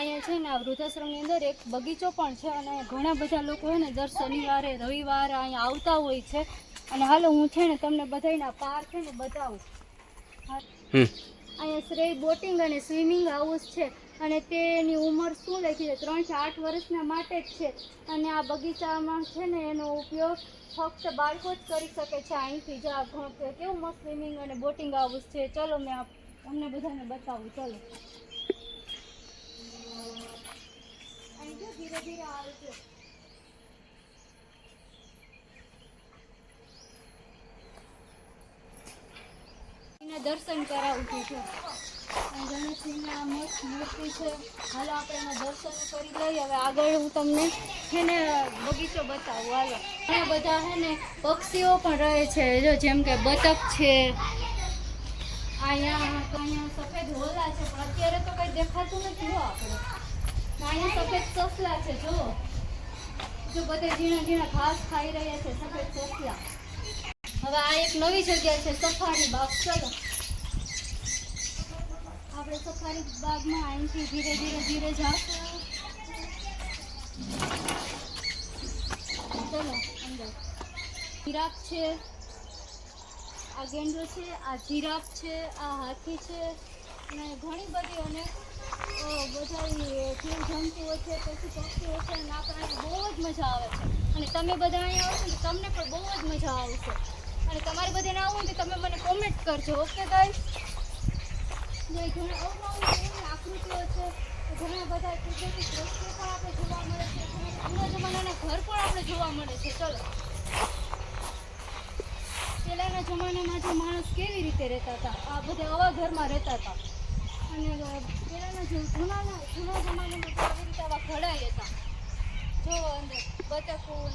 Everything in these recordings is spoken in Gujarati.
અહીંયા છે ને આ વૃદ્ધાશ્રમની અંદર એક બગીચો પણ છે અને ઘણા બધા લોકો છે ને દર શનિવારે રવિવારે અહીંયા આવતા હોય છે. અને હાલો હું છે ને તમને બધાના પાર્ક છે ને બતાવું. અહીંયા શ્રેય બોટિંગ અને સ્વિમિંગ હાઉસ છે અને તેની ઉંમર શું લખી છે 3 થી 8 વર્ષના માટે જ છે. અને આ બગીચામાં છે ને એનો ઉપયોગ ફક્ત બાળકો જ કરી શકે છે. અહીંથી જ આ કેવું મસ્ત સ્વિમિંગ અને બોટિંગ હાઉસ છે. ચલો મેં અમને બધાને બતાવું. ચલો અહીં જો ધીરે ધીરે આવે છે. દર્શન કરાવું છું. ગણેશજીની આ મસ્ત મૂર્તિ છે. હાલો આપણે એમાં દર્શન કરી લઈએ. હવે આગળ હું તમને છે ને બગીચો બતાવું. હાલો ઘણા બધા છે ને પક્ષીઓ પણ રહે છે. જો જેમ કે બતક છે. અહીંયા સફેદ હોલા છે પણ અત્યારે તો કંઈ દેખાતું નથી. જો આપણે અહીંયા સફેદ સસલા છે. જો બધે ઝીણા ઝીણા ઘાસ ખાઈ રહ્યા છે સફેદ સસલા. હવે આ એક નવી જગ્યા છે સફારી બાગ. ચલો આપણે સફારી બાગમાં અહીંથી ધીરે ધીરે જાશું. ચલો અંદર જીરાફ છે, આ ગેંડો છે, આ જીરાફ છે, આ હાથી છે અને ઘણી બધી અને બધા જીવજંતુઓ છે, પશુ પક્ષીઓ છે અને આપણે બહુ જ મજા આવે છે. અને તમે બધા અહીંયા આવશો તો તમને પણ બહુ જ મજા આવશે. અને તમારે બધાને આવવું તો તમે મને કોમેન્ટ કરજો. Okay guys. ઘણા અવનવી આકૃતિઓ છે. ઘણા બધા કુદરતી દ્રશ્યો પણ આપણે જોવા મળે છે. જૂના જમાનાના ઘર પણ આપણે જોવા મળે છે. ચલો પહેલાંના જમાનામાં જે માણસ કેવી રીતે રહેતા હતા, આ બધા આવા ઘરમાં રહેતા હતા. અને પહેલાંના જૂના જમાનામાં આવી રીતે આવા ઘડાઈ હતા. જો અંદર બતકું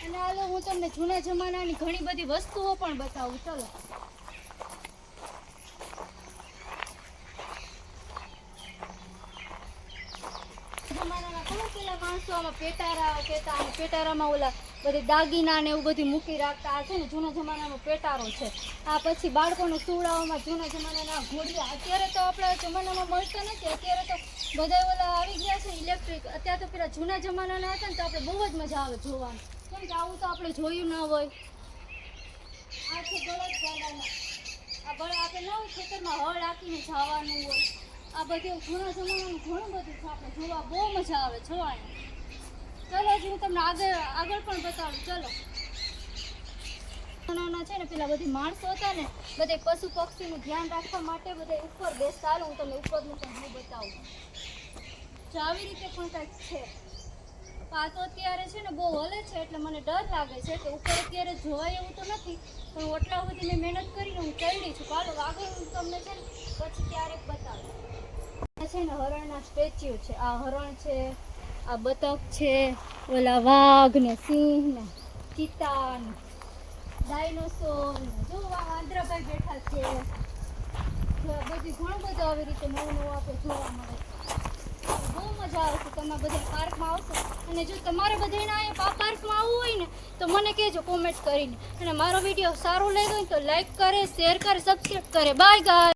અને હાલો હું તમને જૂના જમાનાની ઘણી બધી વસ્તુઓ પણ બતાવું. ચલો જમાનાના ખબર પેલા માણસો આમાં પેટારા કહેતા અને પેટારામાં ઓલા બધી દાગીના ને એવું બધું મૂકી રાખતા. આ છે ને જૂના જમાનાનો પેટારો છે. આ પછી બાળકોને સુવડાવવામાં જૂના જમાનાના ઘોડિયા. અત્યારે તો આપણા જમાનામાં મળતા નથી. અત્યારે તો બધા ઓલા આવી ગયા છે ઇલેક્ટ્રિક. અત્યારે તો પેલા જૂના જમાનાના હતા ને તો આપણે બહુ જ મજા આવે જોવાની. કેમ કે આવું તો આપણે જોયું ના હોય. આ છે બળદ ગાડાના. આ બળદ આપણે ન હોય ખેતરમાં હળ રાખીને જવાનું હોય. આ બધું જૂના જમાનાનું ઘણું બધું છે. આપણે જોવા બહુ મજા આવે જોવાની. ચલો હજી હું તમને આગળ પણ બતાવું. ચલો નાના છે ને પેલા બધી માણસો હતા ને બધે પશુ પક્ષીનું ધ્યાન રાખવા માટે બધા ઉપર બેસતા. હાલો હું તમને ઉપરનું પણ હું બતાવું. જો આવી રીતે પણ કંઈક છે. આ તો અત્યારે છે ને બહુ હલે છે એટલે મને ડર લાગે છે કે ઉપર અત્યારે જોવાય એવું તો નથી. પણ ઓટલા સુધી મેં મહેનત કરીને હું ચડી છું. હાલો આગળ હું તમને છે ને પછી ક્યારેક બતાવું. આ છે ને હરણના સ્ટેચ્યુ છે. આ હરણ છે, આ બતક છે, ઓલા વાઘ ને સિંહ ને ચિત્તા ને ડાયનોસોર ને જો આંદ્રાભાઈ બેઠા છે. બધી ઘણું બધું આવી રીતે નવું આપણે જોવા મળે છે. બહુ મજા આવે છે. તમે બધા પાર્કમાં આવશો અને જો તમારે બધાને અહીંયા પાર્કમાં આવવું હોય ને તો મને કહેજો કોમેન્ટ કરીને. અને મારો વિડીયો સારો લાગ્યો હોય તો લાઈક કરે, શેર કરે, સબસ્ક્રાઈબ કરે. બાય ગાય.